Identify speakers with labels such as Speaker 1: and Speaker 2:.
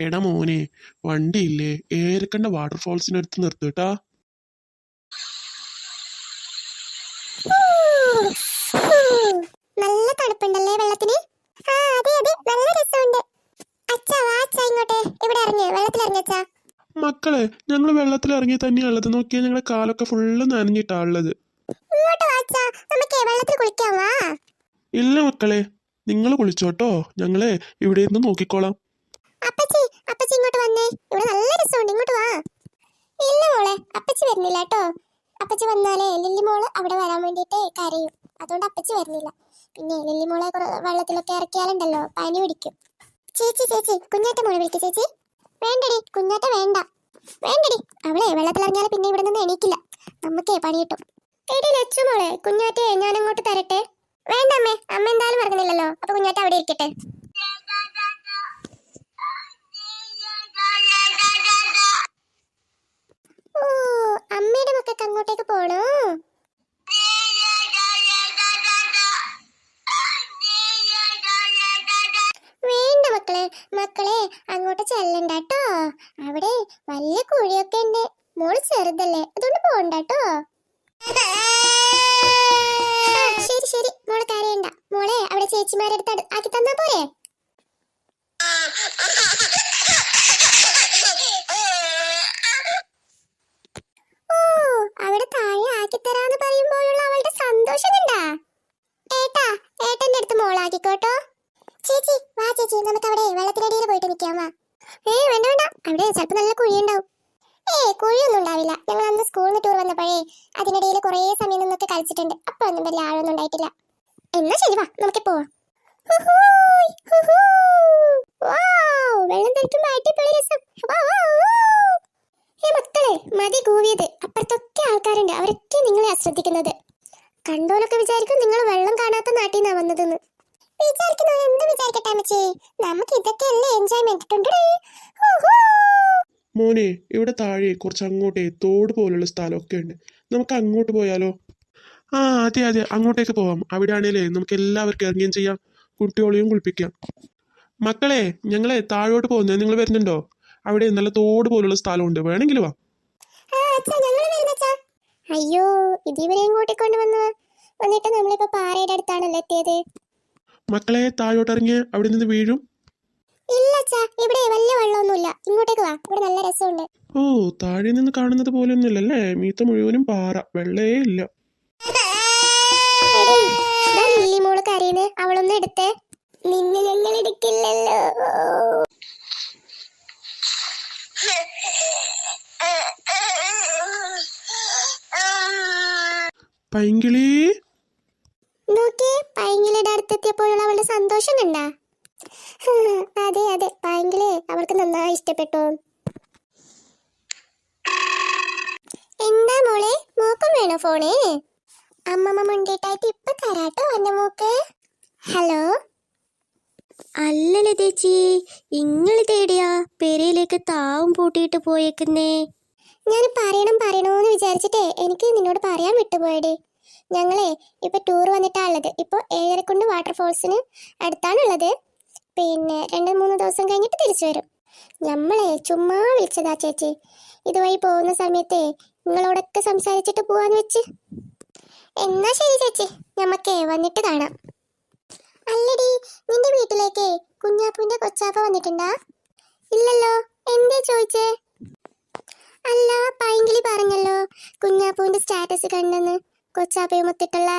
Speaker 1: എടാ മോനെ, വണ്ടിയില്ലേ ഏരക്കണ്ട വാട്ടർഫോൾസിനടുത്ത് നിർത്തിട്ടാ.
Speaker 2: നല്ല തണുപ്പുണ്ടല്ലേ വെള്ളത്തിന്. ആ അതെ അതെ, നല്ല രസമുണ്ട്. അച്ഛാ വാ അച്ഛാ ഇങ്ങോട്ട്, ഇവിടെ ഇറങ്ങ്, വെള്ളത്തിൽ ഇറങ്ങച്ചാ.
Speaker 1: മക്കളെ, ഞങ്ങൾ വെള്ളത്തിൽ ഇറങ്ങി തന്നെയുള്ളത്. നോക്കിയാൽ ഞങ്ങളുടെ കാലൊക്കെ ഫുള്ള് നനഞ്ഞിട്ടാ ഉള്ളത്.
Speaker 2: ഇങ്ങോട്ട് വാ അച്ഛാ, നമുക്ക് വെള്ളത്തിൽ കുളിക്കാൻ വാ.
Speaker 1: ഇല്ല മക്കളെ, നിങ്ങൾ കുളിച്ചോട്ടോ, ഞങ്ങളെ ഇവിടെ ഇരുന്ന് നോക്കിക്കോളാം.
Speaker 2: അപ്പച്ചി അപ്പച്ചി ഇങ്ങോട്ട് വന്നേ, ഇവിടെ നല്ല രസമുണ്ട്, ഇങ്ങോട്ട് വാ. ഇല്ല മോളെ, അപ്പച്ചി വരുന്നില്ല കേട്ടോ. അപ്പച്ചി വന്നാലേ ലില്ലി മോള് അവിടെ വരാൻ വേണ്ടിട്ട് കരയും, അതുകൊണ്ട് അപ്പച്ചി വരുന്നില്ല. പിന്നെ ലില്ലി മോളെ വെള്ളത്തിലൊക്കെ ഇറക്കിയാലുണ്ടല്ലോ പനി പിടിക്കും. ചേച്ചി ചേച്ചി കുഞ്ഞാറ്റ മോളെ വിളിക്ക് ചേച്ചി. വേണ്ടടി കുഞ്ഞാറ്റ, വേണ്ട വേണ്ടടി, അവളെ വെള്ളത്തിലിറങ്ങിയാൽ പിന്നെ ഇവിടെ നിന്ന് എണീക്കില്ല, നമുക്കേ പണി കിട്ടും. എടി ലച്ചു മോളെ, കുഞ്ഞാറ്റെ ഞാൻ അങ്ങോട്ട് തരട്ടെ? വേണ്ട അമ്മേ, അമ്മ എന്തായാലും പറഞ്ഞില്ലല്ലോ, അപ്പൊ കുഞ്ഞാറ്റ അവിടെ ഇരിക്കട്ടെ. ഓ, അമ്മയുടെ മക്കൾക്ക് അങ്ങോട്ടേക്ക് പോണോ? വേണ്ട മക്കളെ, മക്കളെ അങ്ങോട്ട് ചെല്ലണ്ട കേട്ടോ, അവിടെ വലിയ കുഴിയൊക്കെ ഉണ്ട്. മോള് ചെറുതല്ലേ, അതുകൊണ്ട് പോണ്ട കേട്ടോ. ശരി ശരി, മോളെ കരയണ്ട. മോളെ അവിടെ ചേച്ചിമാരെ അടുത്ത് ആക്കി തന്നാ പോരെ? ഓ, അവിടെ താഴെ ആക്കി തരാന്ന് പറയുമ്പോഴുള്ള അവളുടെ സന്തോഷം കണ്ടാ. ഏട്ടാ, ഏട്ടന്റെ അടുത്ത് മോളാക്കിക്കോട്ടോ. ചേച്ചി വാ ചേച്ചി, നമുക്ക് അവിടെ വെള്ളത്തിനടിയിൽ പോയിട്ട് നിൽക്കാം വാ. വേണ്ട വേണ്ട, അവിടെ ചിലപ്പോൾ നല്ല കുഴിയുണ്ടാവും. കുഴിയൊന്നും ഉണ്ടാവില്ല. ഞങ്ങൾ അന്ന് സ്കൂളിൽ ടൂർ വന്നപ്പോഴേ അതിനിടയിൽ കുറേ സമയം നിന്നൊക്കെ കളിച്ചിട്ടുണ്ട്, അപ്പൊ ഒന്നും വലിയ ആഴൊന്നും ഉണ്ടായിട്ടില്ല. എന്നാ ശരി വാ, നമുക്ക് പോവാം. വെള്ളം തെറ്റുമ്പോ അടിപൊളി രസം. മക്കളെ, മതി കൂവിയത്, അപ്പുറത്തൊക്കെ ആൾക്കാരുണ്ട്, അവരൊക്കെ നിങ്ങളെ അശ്രദ്ധിക്കുന്നത്. കണ്ടോലൊക്കെ വിചാരിക്കും നിങ്ങൾ വെള്ളം കാണാത്ത നാട്ടിൽ നിന്നാ വന്നതെന്ന്. വിചാരിക്കുന്നത് എന്ത് വിചാരിക്കട്ടെ അമ്മച്ചി, നമുക്ക് ഇതൊക്കെ അല്ലേ എൻജോയ്മെന്റ് ഉണ്ട്.
Speaker 1: മോനെ, ഇവിടെ താഴെ കുറച്ച് അങ്ങോട്ടേ തോട് പോലുള്ള സ്ഥലമൊക്കെ ഉണ്ട്, നമുക്ക് അങ്ങോട്ട് പോയാലോ? ആ അതെ അതെ, അങ്ങോട്ടേക്ക് പോവാം. അവിടെ ആണേലേ നമുക്ക് എല്ലാവർക്കും ഇറങ്ങുകയും ചെയ്യാം, കുട്ടികളെയും കുളിപ്പിക്കാം. മക്കളെ, ഞങ്ങളെ താഴോട്ട് പോകുന്നത്, നിങ്ങൾ വരുന്നുണ്ടോ? അവിടെ നല്ല തോട് പോലുള്ള സ്ഥലമുണ്ട്, വേണമെങ്കിൽ വാ.
Speaker 2: അയ്യോ, ഇതിവരെയും കൂട്ടിക്കൊണ്ട് വന്നിട്ട് നമ്മളിപ്പോ പാറയുടെ അടുത്താണല്ലോ എത്തിയത്.
Speaker 1: മക്കളെ താഴോട്ട് ഇറങ്ങിയ അവിടെ നിന്ന് വീഴും.
Speaker 2: ഇല്ല അച്ഛാ, ഇവിടെ വലിയ വെള്ളമൊന്നുമില്ല, ഇങ്ങോട്ടേക്ക് വാ, ഇവിടെ നല്ല രസമുണ്ട്.
Speaker 1: ഓ, താഴെ നിന്ന് കാണുന്നത് പോലെയൊന്നുമില്ലല്ലേ, മീത്ത മുഴുവനും പാറ, വെള്ളേ ഇല്ല.
Speaker 2: ലില്ലി മോള് കരയുന്നേ, അവളൊന്നും എടുത്തേ. നിന്നെ ഞങ്ങൾ എടുക്കില്ലല്ലോ.
Speaker 1: പൈങ്കിളി
Speaker 2: നോക്കിയേ, പൈങ്കിളിയുടെ അടുത്തെത്തിയപ്പോഴുള്ള അവളുടെ സന്തോഷം കണ്ടാ? അതെ അതെ, പൈങ്കിളി അവൾക്ക് നന്നായി ഇഷ്ടപ്പെട്ടു. എന്താ മോളെ, മോക്കും വേണോ ഫോണ്? അമ്മമ്മ മുണ്ടിട്ടായിട്ട് ഇപ്പൊ തരാട്ടോ എന്റെ മോക്ക്. ഹലോ,
Speaker 3: അല്ലല്ലേ ചേച്ചി, ഇങ്ങള് തേടിയാ പെരയിലേക്ക് താവും പൂട്ടിയിട്ട് പോയേക്കുന്നേ?
Speaker 2: ഞാൻ പറയണോന്ന് വിചാരിച്ചിട്ടേ എനിക്ക് നിന്നോട് പറയാൻ വിട്ടുപോയടേ. ഞങ്ങളെ ഇപ്പൊ ടൂർ വന്നിട്ടാ ഉള്ളത്. ഇപ്പൊ ഏഴരക്കുണ്ട് വാട്ടർഫോൾസിന് അടുത്താണുള്ളത്. പിന്നെ 2-3 ദിവസം കഴിഞ്ഞിട്ട് തിരിച്ചു വരും. നമ്മളെ ചുമ്മാ വിളിച്ചതാ ചേച്ചി, ഇതുവഴി പോകുന്ന സമയത്തെ നിങ്ങളോടൊക്കെ സംസാരിച്ചിട്ട് പോവാന്ന് വെച്ച്. എന്നാ ശരി ചേച്ചി, ഞമ്മക്കേ വന്നിട്ട് കാണാം. അല്ലടി, നിന്റെ വീട്ടിലേക്ക് കുഞ്ഞാപ്പൂന്റെ കൊച്ചാപ്പ വന്നിട്ടുണ്ടാ? ഇല്ലല്ലോ, എന്തേ ചോദിച്ചേ? അല്ല, പൈങ്കിളി പറഞ്ഞല്ലോ കുഞ്ഞാപ്പൂന്റെ സ്റ്റാറ്റസ് കണ്ടെന്ന്, കൊച്ചാപ്പയും ഒത്തിട്ടുള്ള.